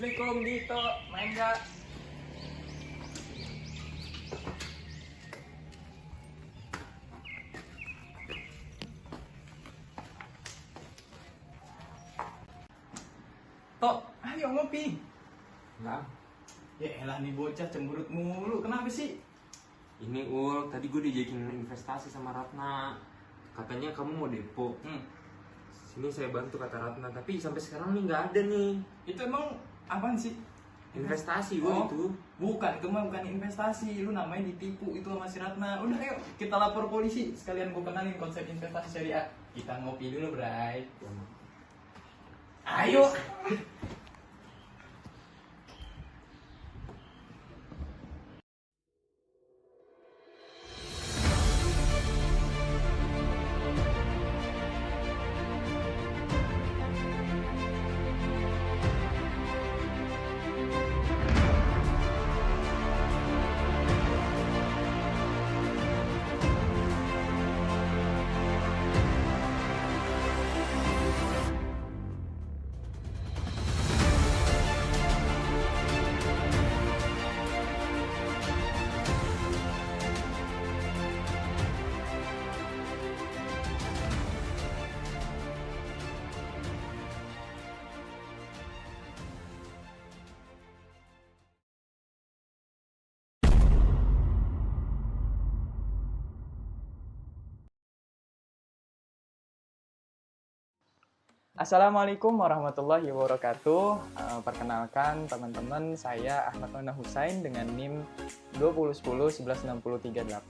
Assalamualaikum Dito, main gak? Tok, ayo ngopi. Lah, Ya elah nih bocah cemberut mulu, kenapa sih? ini tadi gue diajakin investasi sama Ratna. Katanya kamu mau depo. Sini saya bantu kata Ratna, tapi sampai sekarang nih nggak ada nih. Itu emang apaan sih? Investasi gue Oh, itu. Bukan, itu mah bukan investasi. Lu namanya ditipu itu sama si Ratna. Udah ayo, kita lapor polisi. Sekalian gue kenalin konsep investasi syariah. Kita ngopi dulu, Bray. Ayo. Assalamualaikum warahmatullahi wabarakatuh. Perkenalkan teman-teman, saya Ahmad Nona Husain dengan NIM 2010-116038.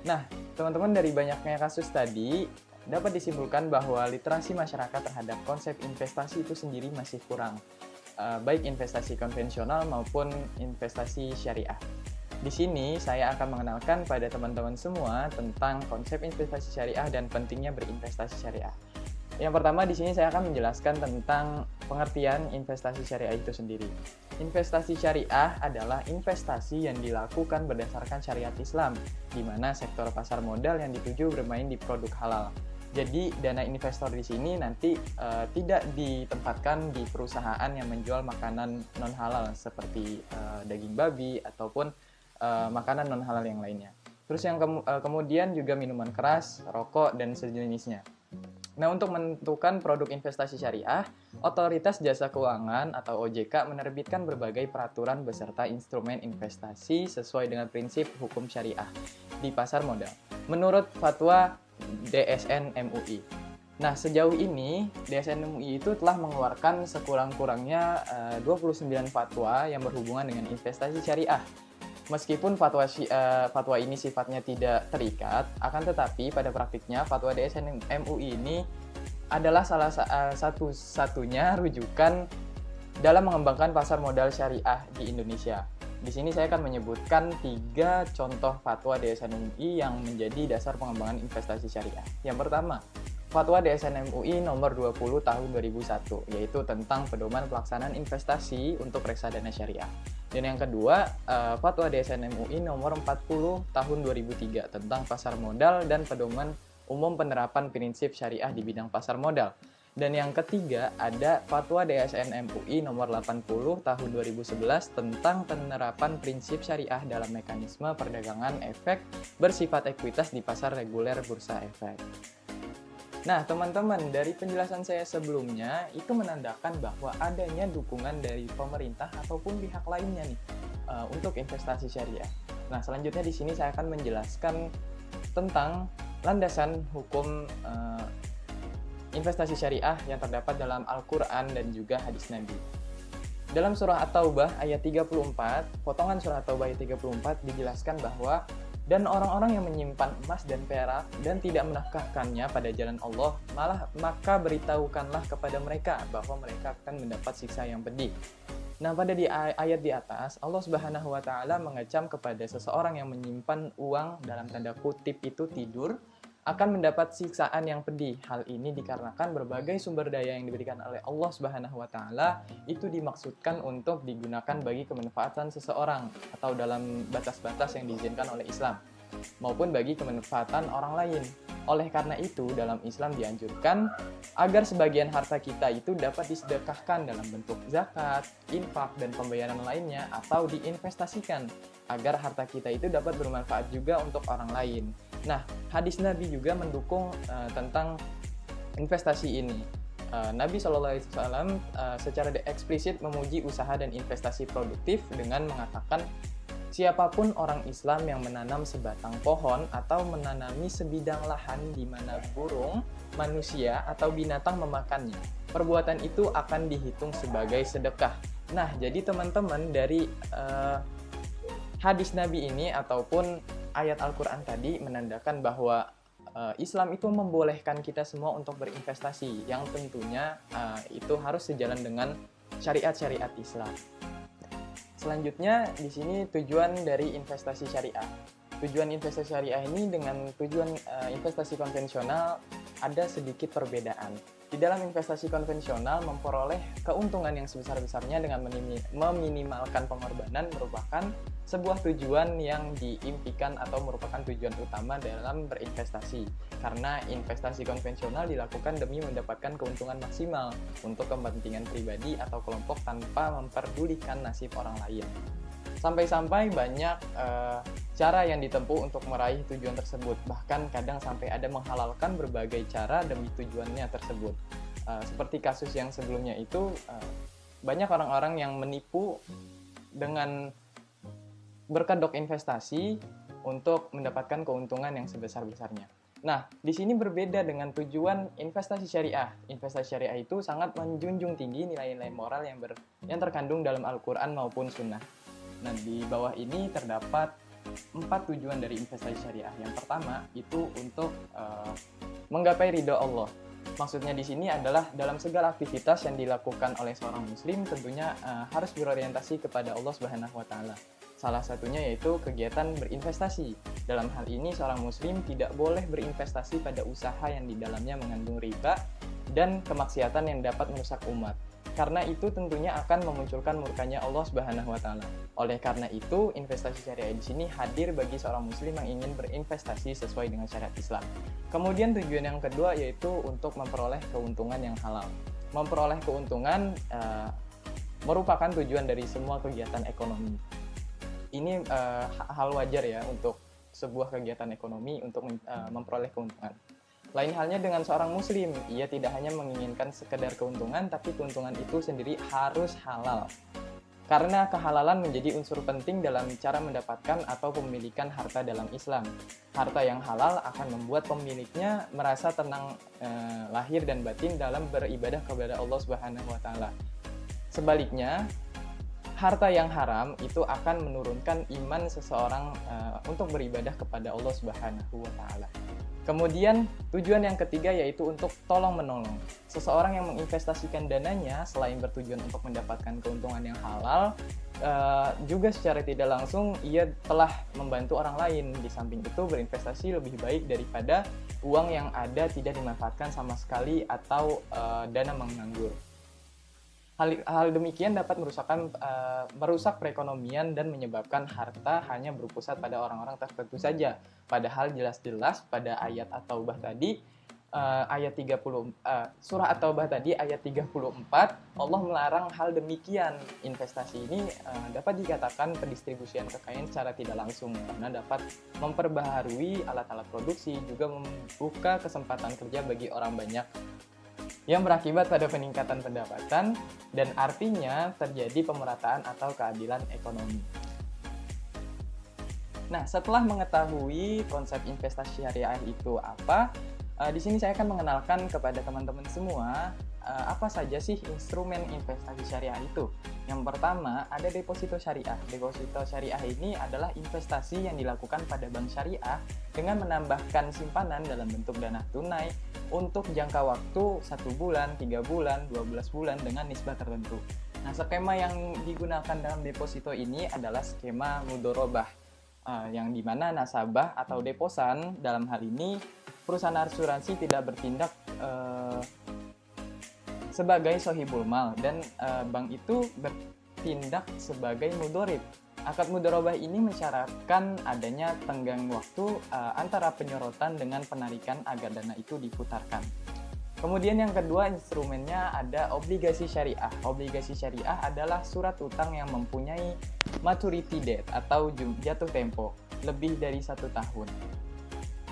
Nah, teman-teman, dari banyaknya kasus tadi dapat disimpulkan bahwa literasi masyarakat terhadap konsep investasi itu sendiri masih kurang, baik investasi konvensional maupun investasi syariah. Di sini saya akan mengenalkan pada teman-teman semua tentang konsep investasi syariah dan pentingnya berinvestasi syariah. Yang pertama, di sini saya akan menjelaskan tentang pengertian investasi syariah itu sendiri. Investasi syariah adalah investasi yang dilakukan berdasarkan syariat Islam, di mana sektor pasar modal yang dituju bermain di produk halal. Jadi, dana investor di sini nanti tidak ditempatkan di perusahaan yang menjual makanan non-halal seperti daging babi ataupun makanan non-halal yang lainnya. Terus yang kemudian juga minuman keras, rokok, dan sejenisnya. Nah, untuk menentukan produk investasi syariah, Otoritas Jasa Keuangan atau OJK menerbitkan berbagai peraturan beserta instrumen investasi sesuai dengan prinsip hukum syariah di pasar modal, menurut fatwa DSN MUI. Nah, sejauh ini DSN MUI itu telah mengeluarkan sekurang-kurangnya 29 fatwa yang berhubungan dengan investasi syariah. Meskipun fatwa ini sifatnya tidak terikat, akan tetapi pada praktiknya fatwa DSN MUI ini adalah salah satu-satunya rujukan dalam mengembangkan pasar modal syariah di Indonesia. Di sini saya akan menyebutkan 3 contoh fatwa DSN MUI yang menjadi dasar pengembangan investasi syariah. Yang pertama, Fatwa DSN MUI nomor 20 tahun 2001, yaitu tentang pedoman pelaksanaan investasi untuk reksadana syariah. Dan yang kedua, Fatwa DSN MUI nomor 40 tahun 2003 tentang pasar modal dan pedoman umum penerapan prinsip syariah di bidang pasar modal. Dan yang ketiga, ada Fatwa DSN MUI nomor 80 tahun 2011 tentang penerapan prinsip syariah dalam mekanisme perdagangan efek bersifat ekuitas di pasar reguler bursa efek. Nah, teman-teman, dari penjelasan saya sebelumnya, itu menandakan bahwa adanya dukungan dari pemerintah ataupun pihak lainnya nih untuk investasi syariah. Nah, selanjutnya di sini saya akan menjelaskan tentang landasan hukum investasi syariah yang terdapat dalam Al-Quran dan juga hadis Nabi. Dalam surah At-Taubah ayat 34, potongan surah At-Taubah ayat 34 dijelaskan bahwa dan orang-orang yang menyimpan emas dan perak dan tidak menafkahkannya pada jalan Allah, maka beritahukanlah kepada mereka bahwa mereka akan mendapat siksa yang pedih. Nah, pada di ayat di atas, Allah Subhanahu wa Ta'ala mengecam kepada seseorang yang menyimpan uang dalam tanda kutip itu tidur, akan mendapat siksaan yang pedih. Hal ini dikarenakan berbagai sumber daya yang diberikan oleh Allah Subhanahu wa Ta'ala itu dimaksudkan untuk digunakan bagi kemanfaatan seseorang atau dalam batas-batas yang diizinkan oleh Islam, maupun bagi kemanfaatan orang lain. Oleh karena itu, dalam Islam dianjurkan agar sebagian harta kita itu dapat disedekahkan dalam bentuk zakat, infak, dan pembayaran lainnya, atau diinvestasikan agar harta kita itu dapat bermanfaat juga untuk orang lain. Nah, hadis Nabi juga mendukung tentang investasi ini. Nabi SAW secara eksplisit memuji usaha dan investasi produktif dengan mengatakan, siapapun orang Islam yang menanam sebatang pohon atau menanami sebidang lahan di mana burung, manusia, atau binatang memakannya, perbuatan itu akan dihitung sebagai sedekah. Nah, jadi teman-teman, dari hadis Nabi ini ataupun ayat Al-Quran tadi menandakan bahwa Islam itu membolehkan kita semua untuk berinvestasi, yang tentunya itu harus sejalan dengan syariat-syariat Islam. Selanjutnya, di sini tujuan dari investasi syariah. Tujuan investasi syariah ini dengan tujuan investasi konvensional ada sedikit perbedaan. Di dalam investasi konvensional, memperoleh keuntungan yang sebesar-besarnya dengan meminimalkan pengorbanan merupakan sebuah tujuan yang diimpikan atau merupakan tujuan utama dalam berinvestasi. Karena investasi konvensional dilakukan demi mendapatkan keuntungan maksimal untuk kepentingan pribadi atau kelompok tanpa memperdulikan nasib orang lain. Sampai-sampai banyak cara yang ditempuh untuk meraih tujuan tersebut. Bahkan kadang sampai ada menghalalkan berbagai cara demi tujuannya tersebut. Seperti kasus yang sebelumnya itu, banyak orang-orang yang menipu dengan berkedok investasi untuk mendapatkan keuntungan yang sebesar-besarnya. Nah, di sini berbeda dengan tujuan investasi syariah. Investasi syariah itu sangat menjunjung tinggi nilai-nilai moral yang terkandung dalam Al-Quran maupun Sunnah. Nah, di bawah ini terdapat 4 tujuan dari investasi syariah. Yang pertama itu untuk menggapai ridho Allah. Maksudnya di sini adalah dalam segala aktivitas yang dilakukan oleh seorang muslim tentunya harus berorientasi kepada Allah Subhanahu wa taala. Salah satunya yaitu kegiatan berinvestasi. Dalam hal ini seorang muslim tidak boleh berinvestasi pada usaha yang di dalamnya mengandung riba dan kemaksiatan yang dapat merusak umat. Karena itu tentunya akan memunculkan murkanya Allah Subhanahu wa taala. Oleh karena itu, investasi syariah di sini hadir bagi seorang muslim yang ingin berinvestasi sesuai dengan syariat Islam. Kemudian tujuan yang kedua yaitu untuk memperoleh keuntungan yang halal. Memperoleh keuntungan merupakan tujuan dari semua kegiatan ekonomi. Ini hal wajar ya untuk sebuah kegiatan ekonomi untuk memperoleh keuntungan. Lain halnya dengan seorang muslim, ia tidak hanya menginginkan sekedar keuntungan, tapi keuntungan itu sendiri harus halal. Karena kehalalan menjadi unsur penting dalam cara mendapatkan atau pemilikan harta dalam Islam. Harta yang halal akan membuat pemiliknya merasa tenang lahir dan batin dalam beribadah kepada Allah Subhanahu wa taala. Sebaliknya, harta yang haram itu akan menurunkan iman seseorang untuk beribadah kepada Allah Subhanahu wa taala. Kemudian tujuan yang ketiga yaitu untuk tolong-menolong. Seseorang yang menginvestasikan dananya selain bertujuan untuk mendapatkan keuntungan yang halal, juga secara tidak langsung ia telah membantu orang lain. Di samping itu berinvestasi lebih baik daripada uang yang ada tidak dimanfaatkan sama sekali atau dana menganggur. Hal demikian dapat merusak perekonomian dan menyebabkan harta hanya berpusat pada orang-orang tertentu saja. Padahal jelas-jelas pada ayat At-Taubah tadi, surah At-Taubah tadi ayat 34, Allah melarang hal demikian. Investasi ini dapat dikatakan pendistribusian kekayaan secara tidak langsung karena dapat memperbaharui alat-alat produksi, juga membuka kesempatan kerja bagi orang banyak, yang berakibat pada peningkatan pendapatan dan artinya terjadi pemerataan atau keadilan ekonomi. Nah, setelah mengetahui konsep investasi syariah itu apa, di sini saya akan mengenalkan kepada teman-teman semua apa saja sih instrumen investasi syariah itu. Yang pertama, ada deposito syariah. Deposito syariah ini adalah investasi yang dilakukan pada bank syariah dengan menambahkan simpanan dalam bentuk dana tunai untuk jangka waktu 1 bulan, 3 bulan, 12 bulan dengan nisbah tertentu. Nah, skema yang digunakan dalam deposito ini adalah skema mudorobah, yang dimana nasabah atau deposan, dalam hal ini perusahaan asuransi, tidak bertindak sebagai sohibul mal dan bank itu bertindak sebagai mudorib. Akad mudharabah ini mensyaratkan adanya tenggang waktu antara penyorotan dengan penarikan agar dana itu diputarkan. Kemudian yang kedua instrumennya ada obligasi syariah. Obligasi syariah adalah surat utang yang mempunyai maturity date atau jatuh tempo lebih dari 1 tahun.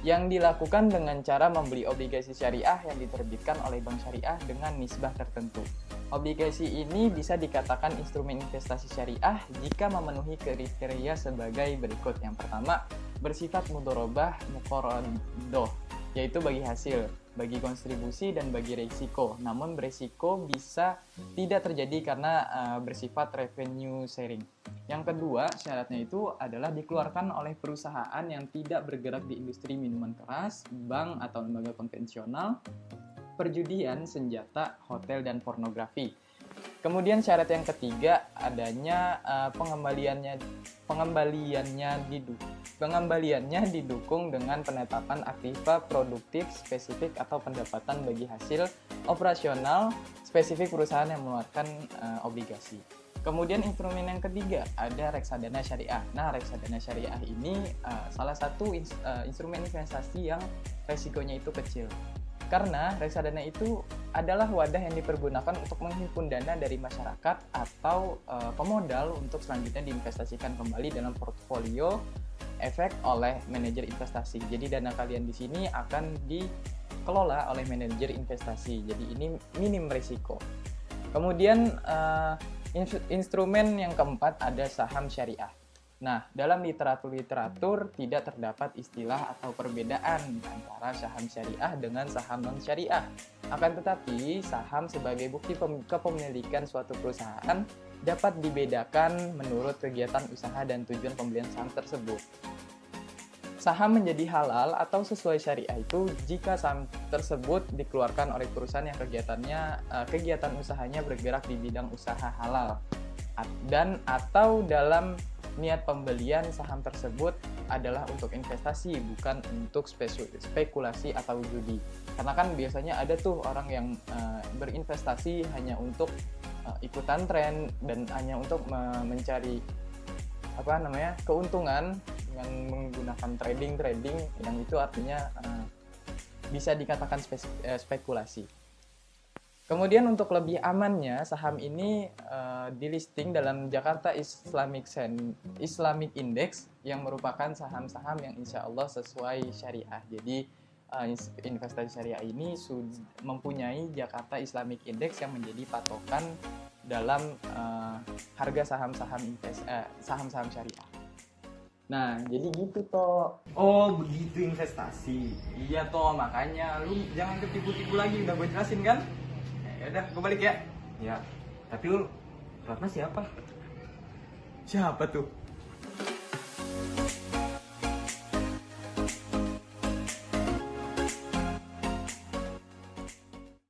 Yang dilakukan dengan cara membeli obligasi syariah yang diterbitkan oleh bank syariah dengan nisbah tertentu. Obligasi ini bisa dikatakan instrumen investasi syariah jika memenuhi kriteria sebagai berikut. Yang pertama, bersifat mudharabah muqarradah, yaitu bagi hasil, bagi kontribusi, dan bagi resiko. Namun beresiko bisa tidak terjadi karena bersifat revenue sharing. Yang kedua, syaratnya itu adalah dikeluarkan oleh perusahaan yang tidak bergerak di industri minuman keras, bank atau lembaga konvensional, perjudian, senjata, hotel, dan pornografi. Kemudian syarat yang ketiga adanya pengembaliannya didukung dengan penetapan aktiva produktif spesifik atau pendapatan bagi hasil operasional spesifik perusahaan yang mengeluarkan obligasi. Kemudian instrumen yang ketiga ada reksadana syariah. Nah, reksadana syariah ini salah satu instrumen investasi yang resikonya itu kecil. Karena reksadana itu adalah wadah yang dipergunakan untuk menghimpun dana dari masyarakat atau pemodal untuk selanjutnya diinvestasikan kembali dalam portofolio efek oleh manajer investasi. Jadi dana kalian di sini akan dikelola oleh manajer investasi. Jadi ini minim risiko. Kemudian instrumen yang keempat ada saham syariah. Nah, dalam literatur tidak terdapat istilah atau perbedaan antara saham syariah dengan saham non-syariah. Akan tetapi, saham sebagai bukti kepemilikan suatu perusahaan dapat dibedakan menurut kegiatan usaha dan tujuan pembelian saham tersebut. Saham menjadi halal atau sesuai syariah itu jika saham tersebut dikeluarkan oleh perusahaan yang kegiatan usahanya bergerak di bidang usaha halal dan atau dalam niat pembelian saham tersebut adalah untuk investasi, bukan untuk spekulasi atau judi. Karena kan biasanya ada tuh orang yang berinvestasi hanya untuk ikutan tren dan hanya untuk mencari keuntungan dengan menggunakan trading yang itu artinya bisa dikatakan spekulasi. Kemudian untuk lebih amannya, saham ini dilisting dalam Jakarta Islamic Index yang merupakan saham-saham yang insya Allah sesuai syariah. Jadi investasi syariah ini mempunyai Jakarta Islamic Index yang menjadi patokan dalam harga saham-saham syariah. Nah, jadi gitu toh. Oh, begitu investasi. Iya toh, makanya lu jangan ketipu-tipu lagi, udah gue jelasin kan? Ya udah, gue balik ya. Ya, tapi Ul, Ratna siapa? Siapa tuh?